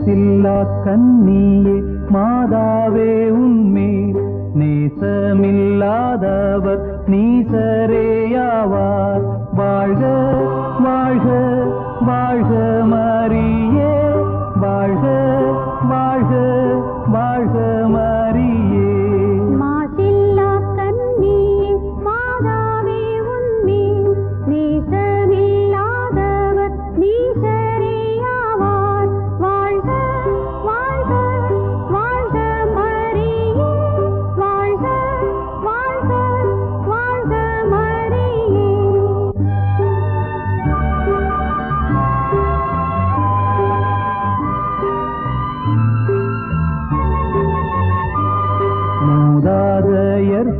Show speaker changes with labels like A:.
A: மாசில்லா கன்னியே மாதாவே உன்மேல் நேசமில்லாதவர் நீசரேயாவார். வாழ்க வாழ்க வாழ்க மரியே, வாழ்க வாழ்க வாழ்க மரியே.
B: மாசில்லா கன்னியே மாதாவே உன்மேல் நேசமில்லாதவர் நீசரேயாவார். வாழ்க வாழ்க வாழ்க மரியே, வாழ்க வாழ்க வாழ்க மரியே.
A: மூதாதையர்